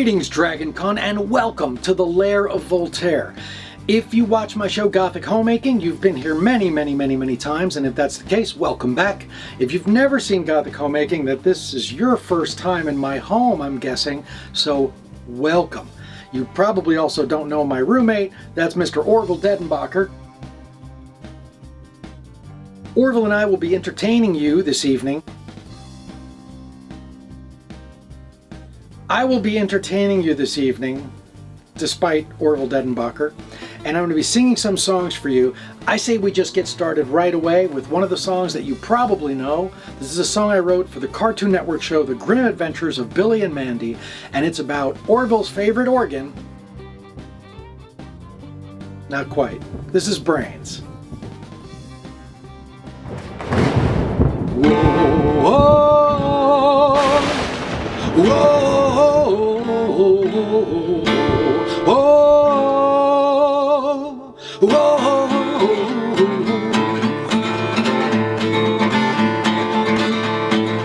Greetings, Dragoncon, and welcome to the Lair of Voltaire. If you watch my show Gothic Homemaking, you've been here many times, and if that's the case, welcome back. If you've never seen Gothic Homemaking, that this is your first time in my home, I'm guessing, so welcome. You probably also don't know my roommate, that's Mr. Orville Dedenbacher. Orville and I will be entertaining you this evening. I will be entertaining you this evening, despite Orville Dedenbacher, and I'm going to be singing some songs for you. I say we just get started right away with one of the songs that you probably know. This is a song I wrote for the Cartoon Network show The Grim Adventures of Billy and Mandy, and it's about Orville's favorite organ. Not quite. This is Brains. Whoa, whoa, whoa.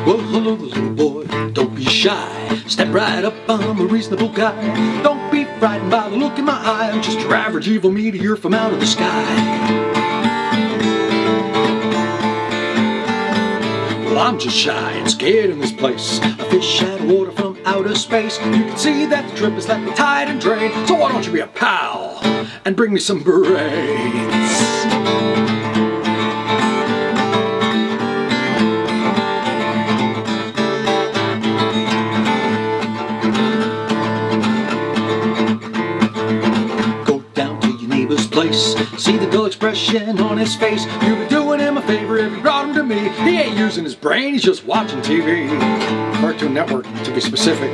Well, hello, little boy, don't be shy. Step right up, I'm a reasonable guy. Don't be frightened by the look in my eye. I'm just your average evil meteor from out of the sky. Well, I'm just shy and scared in this place. A fish out of water from outer space. You can see that the trip is left me tied and drained. So why don't you be a pal and bring me some brains? Go down to your neighbor's place. See the dull expression on his face. You've been doing him a favor if you brought him to me. He ain't using his brain, he's just watching TV. Cartoon Network, to be specific.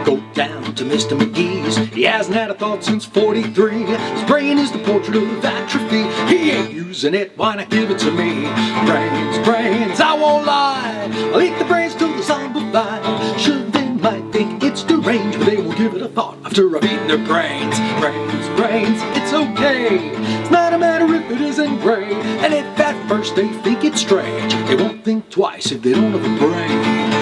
Go down to Mr. McGee's. He hasn't had a thought since 43. His brain is the portrait of atrophy. He ain't using it, why not give it to me? Brains, brains, I won't lie. I'll eat the brains till the zombified. Sure, they might think it's deranged, but they won't give it a thought after I've eaten their brains. Brains, brains, it's okay. It's not a matter if it isn't gray. And if at first they think it's strange, they won't think twice if they don't have a brain.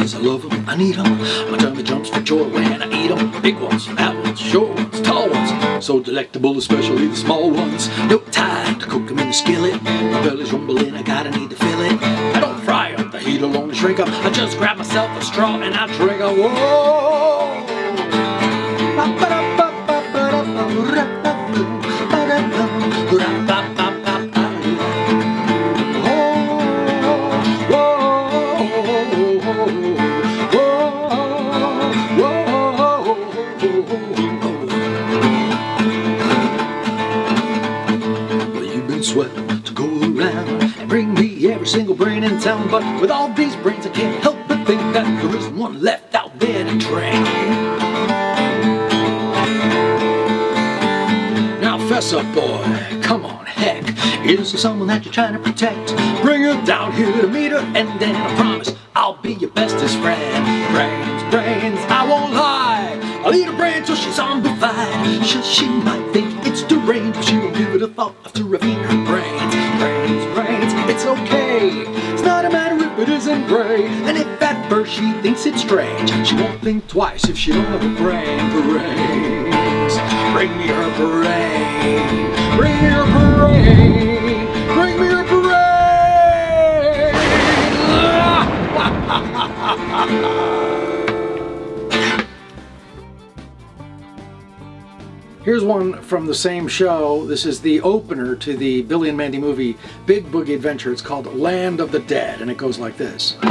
I love them, I need them. My tummy jumps for joy when I eat them. Big ones, fat ones, short ones, tall ones. So delectable, especially the small ones. No time to cook them in the skillet. My belly's rumbling, I gotta need to fill it. I don't fry up, the heat alone to shrink up. I just grab myself a straw and I drink a whoa. To go around and bring me every single brain in town, but with all these brains I can't help but think that there isn't one left out there to train. Now fess up, boy, come on, heck, is there someone that you're trying to protect? Bring her down here to meet her, and then I promise I'll be your bestest friend. Brains, brains, I won't lie, I'll eat her brain till she's zombified. She might think it's deranged, but she won't give it a thought after I've eaten her brains. Brains, brains, it's okay. It's not a matter if it isn't gray. And if at first she thinks it's strange, she won't think twice if she don't have a brain. Brains, bring me her brain. Bring me her brain. Bring me her brain. Here's one from the same show. This is the opener to the Billy and Mandy movie Big Boogie Adventure. It's called Land of the Dead, and it goes like this. The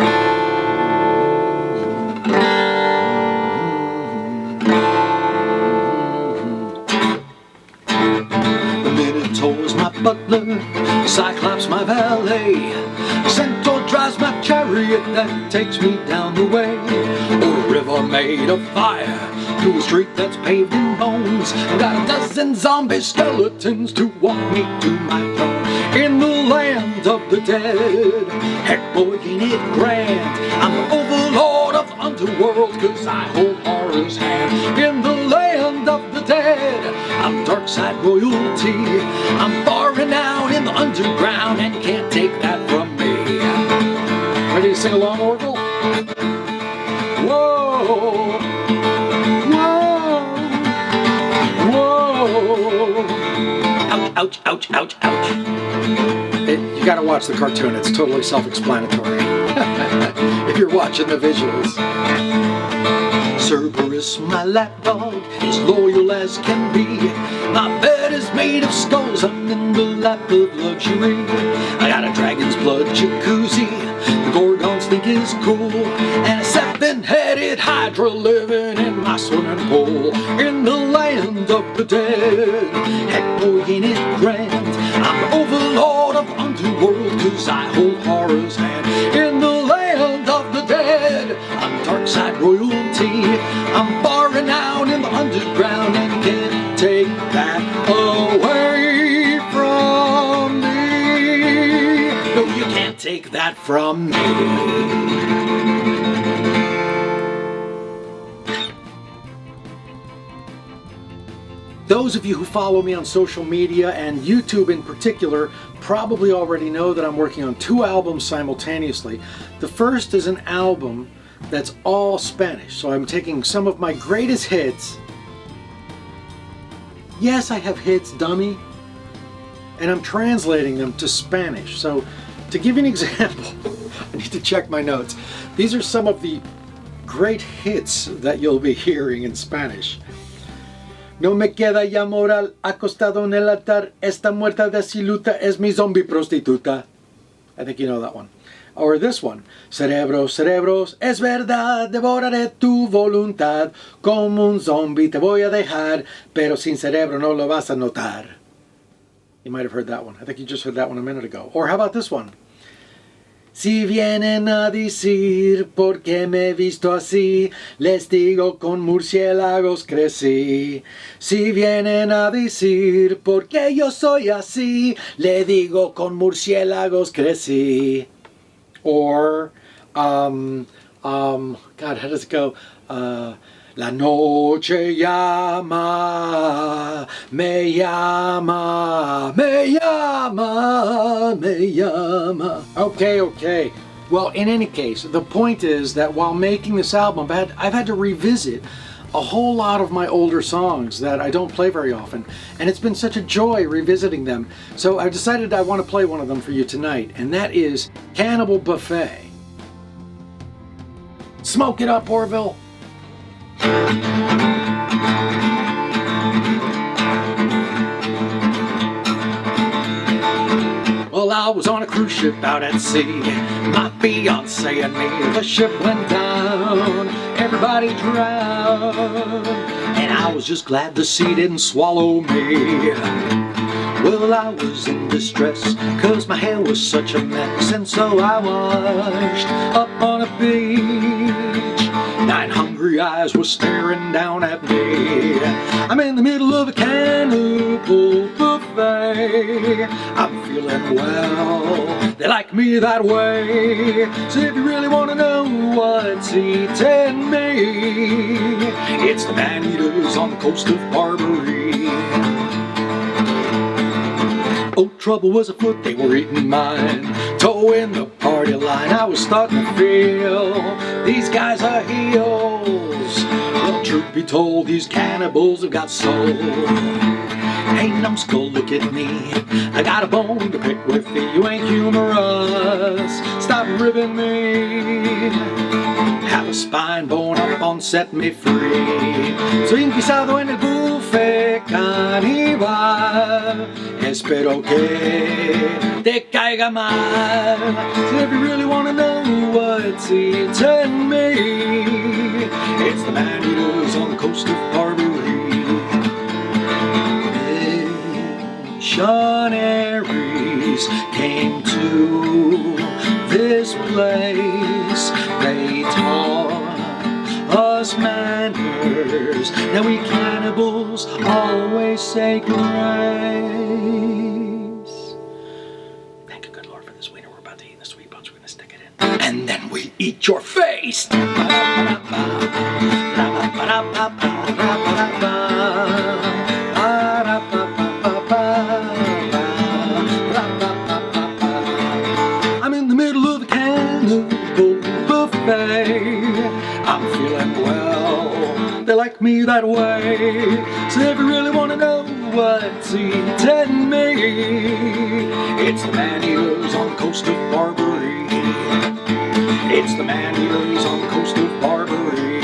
Minotaur's my butler, the Cyclops my valet, the Centaur drives my chariot that takes me down the way, or a river made of fire, to a street that's paved in bones. I got a dozen zombie skeletons to walk me to my throne. In the land of the dead, heck boy ain't it grand. I'm the overlord of the underworld, cause I hold horror's hand. In the land of the dead, I'm dark dark side royalty. I'm far renowned in the underground, and you can't take that from me. Ready to sing along, Orville? Whoa, whoa, whoa. Ouch, ouch, ouch, ouch, ouch. You gotta watch the cartoon, it's totally self-explanatory. If you're watching the visuals. Cerberus, my lapdog, is loyal as can be. My bed is made of skulls, I'm in the lap of luxury. I got a dragon's blood jacuzzi, the Gorgons think is cool, and a 7-headed Hydra living in my swimming pool. In the land of the dead, heck boy ain't it grand. I'm the overlord of the underworld, cause I hold horror's hand. In the land of the dead, I'm dark side royalty. I'm far renowned in the underground, and you can't take that away from me. No, you can't take that from me. Those of you who follow me on social media, and YouTube in particular, probably already know that I'm working on 2 albums simultaneously. The first is an album that's all Spanish, so I'm taking some of my greatest hits. Yes, I have hits, dummy. And I'm translating them to Spanish. So, to give you an example, I need to check my notes. These are some of the great hits that you'll be hearing in Spanish. No me queda ya moral, acostado en el altar, esta muerta desiluta es mi zombie prostituta. I think you know that one. Or this one. Cerebros, cerebros, es verdad, devoraré tu voluntad. Como un zombie te voy a dejar, pero sin cerebro no lo vas a notar. You might have heard that one. I think you just heard that one a minute ago. Or how about this one? Si vienen a decir por qué me he visto así, les digo con murciélagos crecí. Si vienen a decir por qué yo soy así, le digo con murciélagos crecí. Or, God, how does it go? La noche llama, me llama, me llama, me llama. Okay. Well, in any case, the point is that while making this album, I've had to revisit a whole lot of my older songs that I don't play very often, and it's been such a joy revisiting them. So I decided I want to play one of them for you tonight, and that is Cannibal Buffet. Smoke it up, Orville. Well, I was on a cruise ship out at sea, my fiancé and me. The ship went down, everybody drowned, and I was just glad the sea didn't swallow me. Well, I was in distress, cause my hair was such a mess, and so I washed up on a beach. 9 hungry eyes were staring down at me. I'm in the middle of a cannibal buffet. I'm feeling well, they like me that way. So if you really want to know what's eating me, it's the man-eaters on the coast of Barbary. Oh, trouble was afoot, they were eating mine. Towing the party line, I was starting to feel these guys are heels. Well, truth be told, these cannibals have got soul. Hey, numbskull, look at me, I got a bone to pick with you. You ain't humorous, stop ribbing me. Have a spine bone up on, set me free. Soy inquisado en el buffet caníbal. Espero que te caiga mal. So if you really want to know what's eating me, it's the man-eaters on the coast of Barbary. Missionaries came to this place. They taught us manners. Now we cannibals always say grace. Thank you, good Lord, for this wiener we're about to eat in the sweet buns. We're gonna stick it in, and then we eat your face. Ba-da-ba-da-ba. Buffet. I'm feeling well, they like me that way. So if you really want to know what's eating me, it's the man-eaters on the coast of Barbary. It's the man-eaters on the coast of Barbary.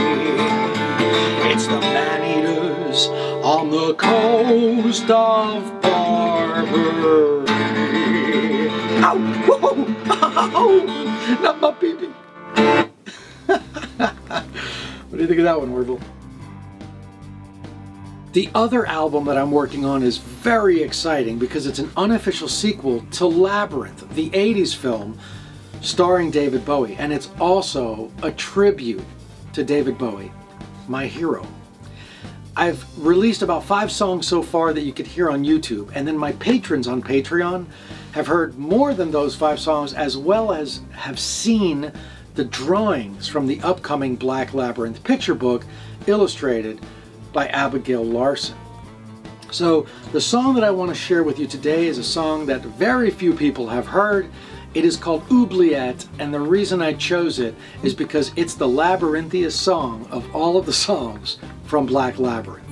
It's the man-eaters on the coast of Barbary. Ow! Whoa! Ow! Not my pee-pee. What do you think of that one, Whenyou'reevil? The other album that I'm working on is very exciting because it's an unofficial sequel to Labyrinth, the 80s film starring David Bowie, and it's also a tribute to David Bowie, my hero. I've released about 5 songs so far that you could hear on YouTube, and then my patrons on Patreon have heard more than those 5 songs, as well as have seen the drawings from the upcoming Black Labyrinth picture book illustrated by Abigail Larson. So the song that I want to share with you today is a song that very few people have heard. It is called Obliet, and the reason I chose it is because it's the labyrinthiest song of all of the songs from Black Labyrinth.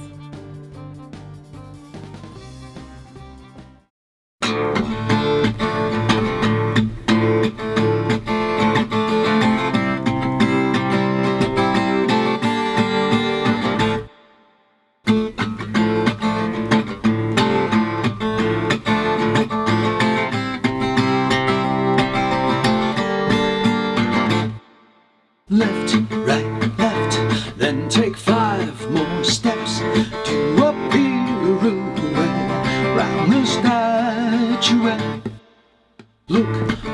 Left, right, left, then take 5 more steps to a pirouette round the statuette. Look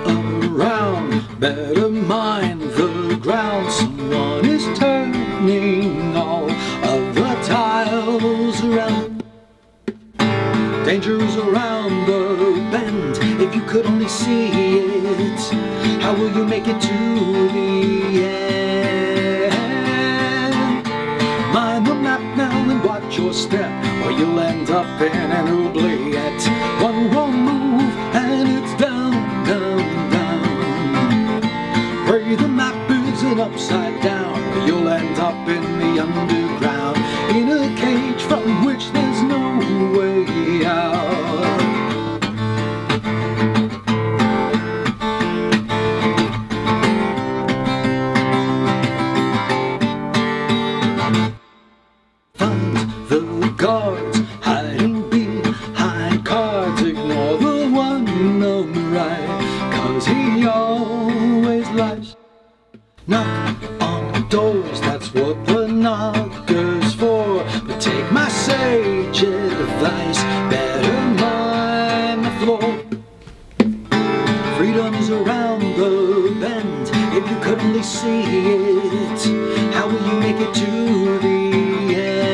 around, better mind the ground. Someone is turning all of the tiles around. Danger's around the bend, if you could only see it. How will you make it to the end? Mind the map now and watch your step, or you'll end up in an oubliette. One wrong move and it's down, down, down. Pray the map isn't upside down, or you'll end up in the underground, in a cage from which there's no way out. Guards hiding behind cards, ignore the one on the right, cause he always lies. Knock on doors, that's what the knocker's for, but take my sage advice, better mind the floor. Freedom's around the bend, if you could only see it. How will you make it to the end?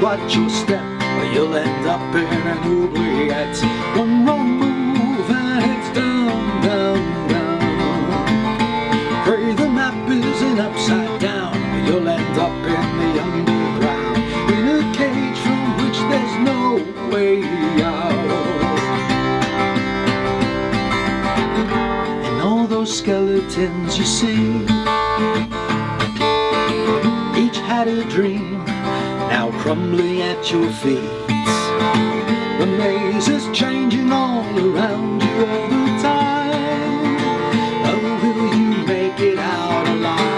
Watch your step, or you'll end up in an oubliette. One wrong move and it's down, down, down. Pray the map isn't upside down, or you'll end up in the underground, in a cage from which there's no way out. And all those skeletons you see, each had a dream, now crumbling at your feet. The maze is changing all around you all the time. Oh, will you make it out alive?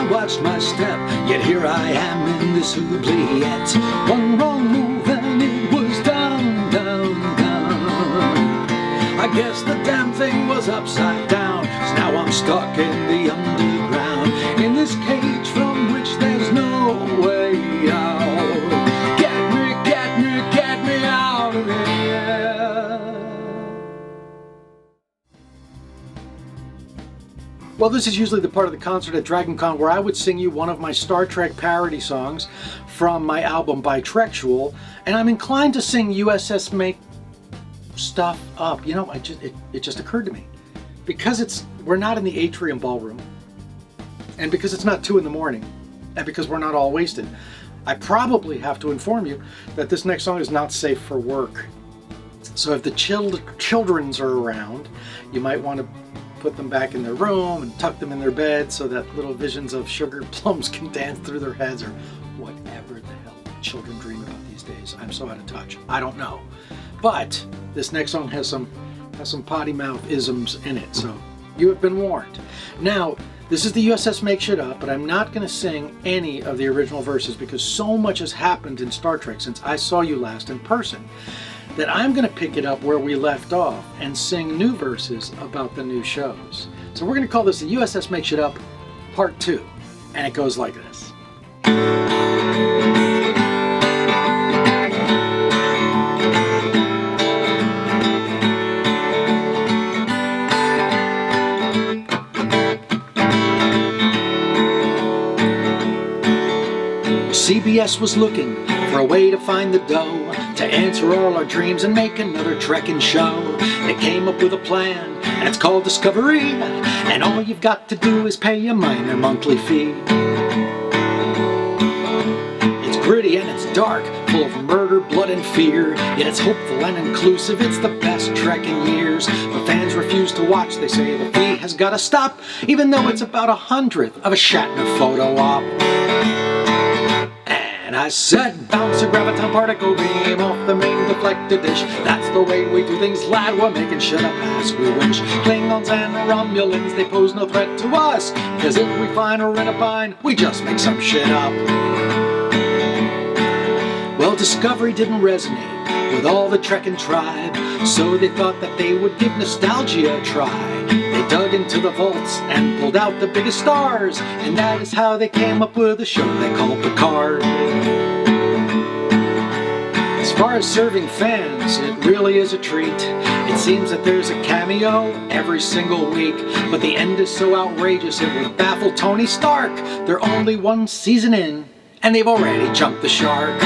Watched my step, yet here I am in this oubliette. One wrong move and it was down, down, down. I guess the damn thing was upside down, so now I'm stuck in the underground, in this cage from which there's no way out. Get me, get me, get me out of here. Well, this is usually the part of the concert at Dragoncon where I would sing you one of my Star Trek parody songs from my album Bitrektual, and I'm inclined to sing USS Make stuff up. You know, it just occurred to me. Because we're not in the atrium ballroom, and because it's not 2 in the morning, and because we're not all wasted, I probably have to inform you that this next song is not safe for work. So if the childrens are around, you might want to put them back in their room and tuck them in their bed so that little visions of sugar plums can dance through their heads, or whatever the hell children dream about these days. I'm so out of touch. I don't know. But this next song has some potty mouth isms in it, so you have been warned. Now, this is the USS Make Shit Up, but I'm not going to sing any of the original verses because so much has happened in Star Trek since I saw you last in person, that I'm going to pick it up where we left off and sing new verses about the new shows. So we're going to call this the USS Make Shit Up Part 2, and it goes like this. CBS was looking for a way to find the dough to answer all our dreams and make another trekking show. They came up with a plan, and it's called Discovery, and all you've got to do is pay a minor monthly fee. It's gritty and it's dark, full of murder, blood and fear, yet it's hopeful and inclusive. It's the best trek in years, but fans refuse to watch. They say the fee has got to stop, even though it's about 1/100th of a Shatner photo op. And I said, bounce a graviton particle beam off the main deflected dish. That's the way we do things, lad, we're making shit up as we wish. Klingons and Romulans, they pose no threat to us, cause if we find her in a bind, we just make some shit up. Well, Discovery didn't resonate with all the Trekking tribe, so they thought that they would give nostalgia a try. They dug into the vaults and pulled out the biggest stars, and that is how they came up with a show they called Picard. As far as serving fans, it really is a treat. It seems that there's a cameo every single week, but the end is so outrageous it would baffle Tony Stark. They're only 1 season in, and they've already jumped the shark.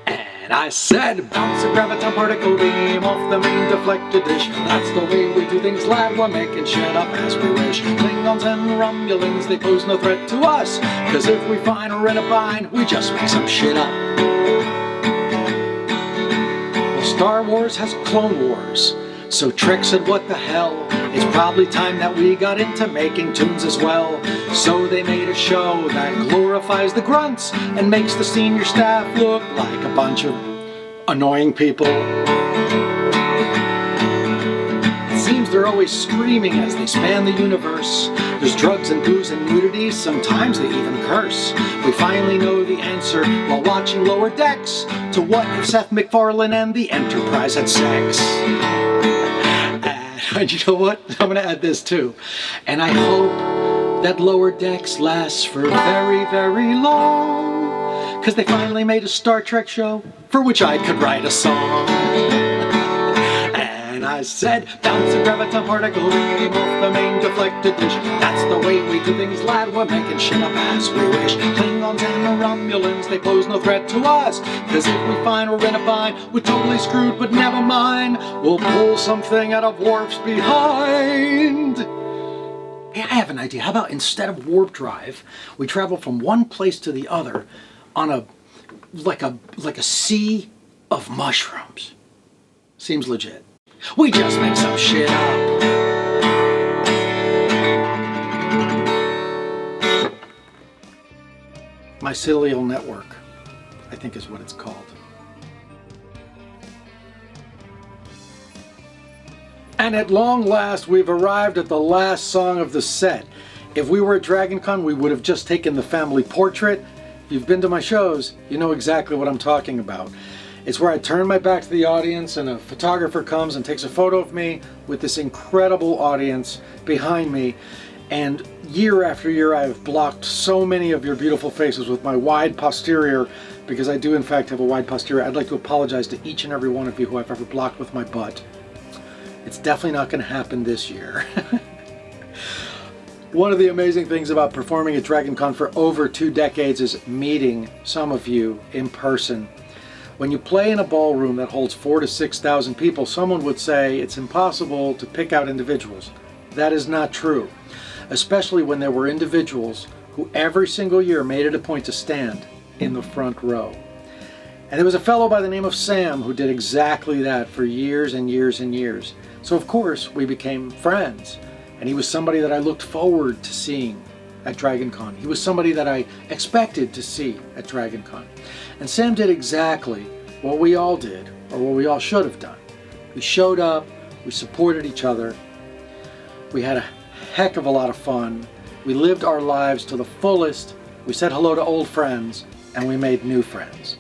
And I said, bounce a graviton particle beam off the main deflected dish. That's the way we do things, lad, we're making shit up as we wish. Klingons and Romulans, they pose no threat to us, cause if we find her in a bind, we just make some shit up. Well, Star Wars has Clone Wars, so Trek said what the hell, it's probably time that we got into making tunes as well. So they made a show that glorifies the grunts and makes the senior staff look like a bunch of annoying people. It seems they're always screaming as they span the universe. There's drugs and booze and nudity, sometimes they even curse. We finally know the answer while watching Lower Decks to what if Seth MacFarlane and the Enterprise had sex. And you know what? I'm going to add this too. And I hope that Lower Decks lasts for very, very long, cause they finally made a Star Trek show for which I could write a song. And I said, bounce a graviton particle beam off the main deflected dish. That's the way we do things, lad, we're making shit up as we wish. Klingons and Romulans, they pose no threat to us, cause if we find her in a bind, we're totally screwed, but never mind, we'll pull something out of Worf's behind. Hey, I have an idea. How about instead of warp drive, we travel from one place to the other on like a sea of mushrooms? Seems legit. We just make some shit up. Mycelial network, I think is what it's called. And at long last, we've arrived at the last song of the set. If we were at Dragoncon, we would have just taken the family portrait. If you've been to my shows, you know exactly what I'm talking about. It's where I turn my back to the audience and a photographer comes and takes a photo of me with this incredible audience behind me. And year after year, I have blocked so many of your beautiful faces with my wide posterior, because I do in fact have a wide posterior. I'd like to apologize to each and every one of you who I've ever blocked with my butt. It's definitely not going to happen this year. One of the amazing things about performing at Dragoncon for over 2 decades is meeting some of you in person. When you play in a ballroom that holds 4,000 to 6,000 people, someone would say it's impossible to pick out individuals. That is not true, especially when there were individuals who every single year made it a point to stand in the front row. And there was a fellow by the name of Sam who did exactly that for years and years and years. So of course we became friends. And he was somebody that I looked forward to seeing at Dragoncon. He was somebody that I expected to see at Dragoncon. And Sam did exactly what we all did, or what we all should have done. We showed up, we supported each other, we had a heck of a lot of fun, we lived our lives to the fullest, we said hello to old friends, and we made new friends.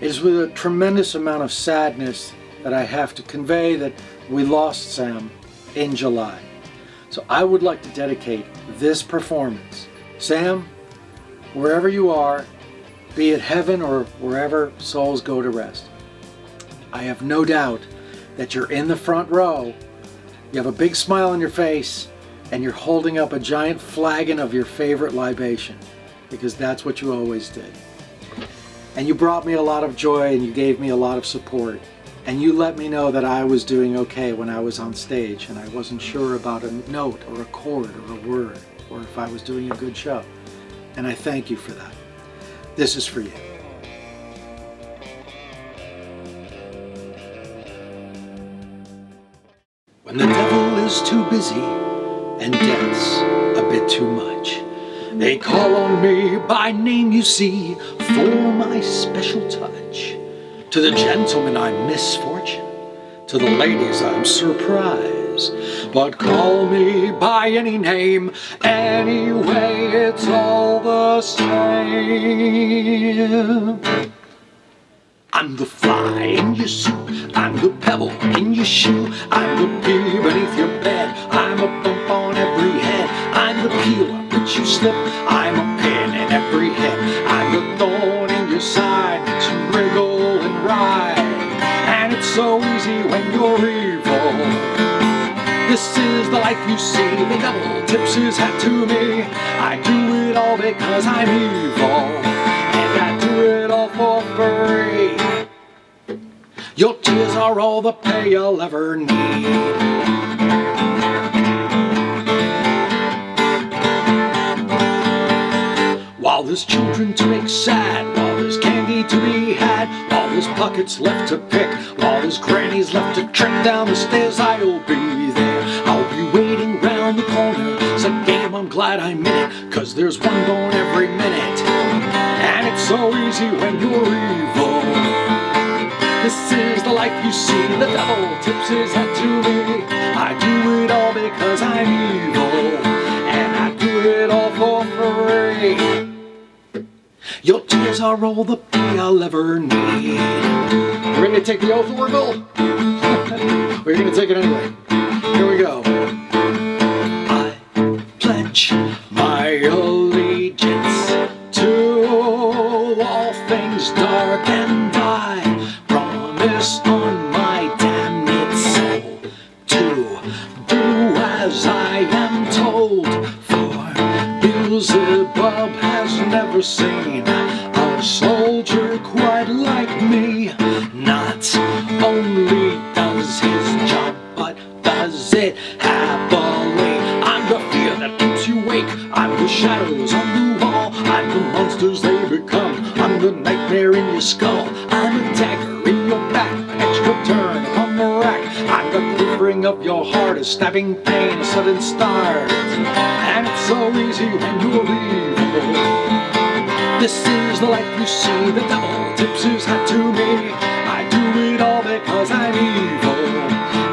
It is with a tremendous amount of sadness that I have to convey that we lost Sam in July. So I would like to dedicate this performance. Sam, wherever you are, be it heaven or wherever souls go to rest, I have no doubt that you're in the front row, you have a big smile on your face, and you're holding up a giant flagon of your favorite libation, because that's what you always did. And you brought me a lot of joy and you gave me a lot of support. And you let me know that I was doing okay when I was on stage and I wasn't sure about a note or a chord or a word or if I was doing a good show. And I thank you for that. This is for you. When the devil is too busy and death's a bit too much, they call on me by name, you see, for my special touch. To the gentlemen I'm misfortune, to the ladies I'm surprise, but call me by any name, anyway it's all the same. I'm the fly in your soup, I'm the pebble in your shoe, I'm the pea beneath your bed, I'm a bump on every head, I'm the peel on which you slip, I'm a pin in every head, I'm the thorn in your side that you wriggle and ride, and it's so easy when you're evil. This is the life you see, the devil tips his hat to me, I do it all because I'm evil, and I do it all for free. Your tears are all the pay you'll ever need. While there's children to make sad, while there's candy to be had, while there's pockets left to pick, while there's grannies left to trick down the stairs, I'll be there. I'll be waiting round the corner. It's a game, I'm glad I'm in it, 'cause there's one born every minute. And it's so easy when you're evil. This is the life you see, the devil tips his hat to me. I do it all because I'm evil, and I do it all for free. Your tears are all the pay I'll ever need. You ready to take the oath, Ourelio? We're gonna take it anyway. Here we go. I pledge my allegiance to all things dark, and I promise on my damned soul to do as I am told. For Beelzebub has never seen a soldier quite like me. Not only does his job, but does it happily. I'm the fear that keeps you awake, I'm the shadows on the wall, I'm the monsters they become, I'm the nightmare in your skull, I'm a dagger in your back, an extra turn upon the rack, I'm the quivering of your heart, a stabbing pain, a sudden start, and it's so easy when you're evil. This is the life you see, the devil tips his hat to me, I do it all because I'm evil,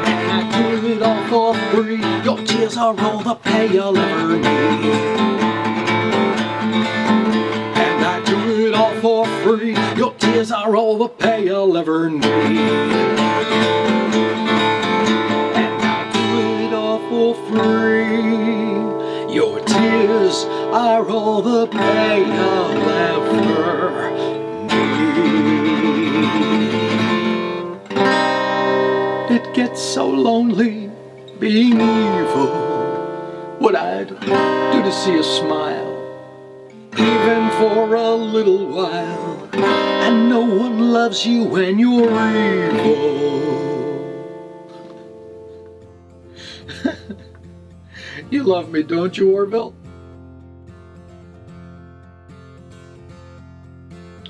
and I do it all for free. Your tears are all the pay you'll ever need, and I do it all for free. Your tears are all the pay you'll ever need, and I do it all for free. Your tears are all the pay I'll ever need. It gets so lonely being evil. Would I I'd do to see a smile, even for a little while. And no one loves you when you're evil. You love me, don't you, Orville?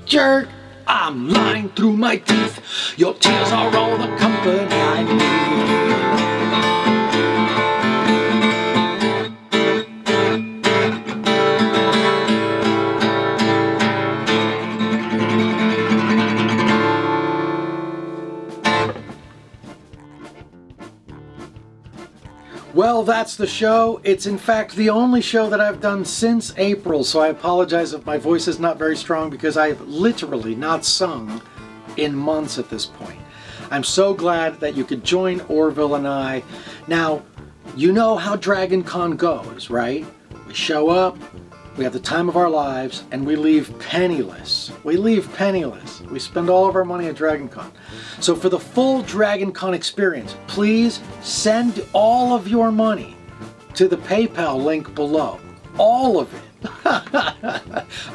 Jerk, I'm lying through my teeth. Your tears are all the company I need. Well, that's the show. It's in fact the only show that I've done since April, so I apologize if my voice is not very strong because I've literally not sung in months at this point. I'm so glad that you could join Orville and I. Now, you know how Dragoncon goes, right? We show up, we have the time of our lives, and we leave penniless. We leave penniless. We spend all of our money at Dragoncon. So for the full Dragoncon experience, please send all of your money to the PayPal link below. All of it.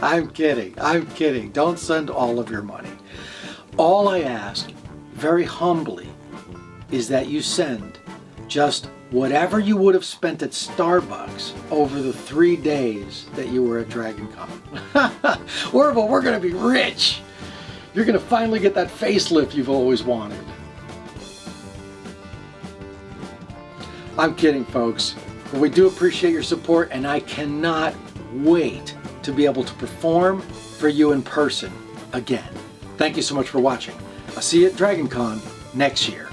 I'm kidding. I'm kidding. Don't send all of your money. All I ask, very humbly, is that you send just whatever you would have spent at Starbucks over the 3 days that you were at Dragoncon. Orville, we're going to be rich. You're going to finally get that facelift you've always wanted. I'm kidding, folks. But we do appreciate your support, and I cannot wait to be able to perform for you in person again. Thank you so much for watching. I'll see you at Dragoncon next year.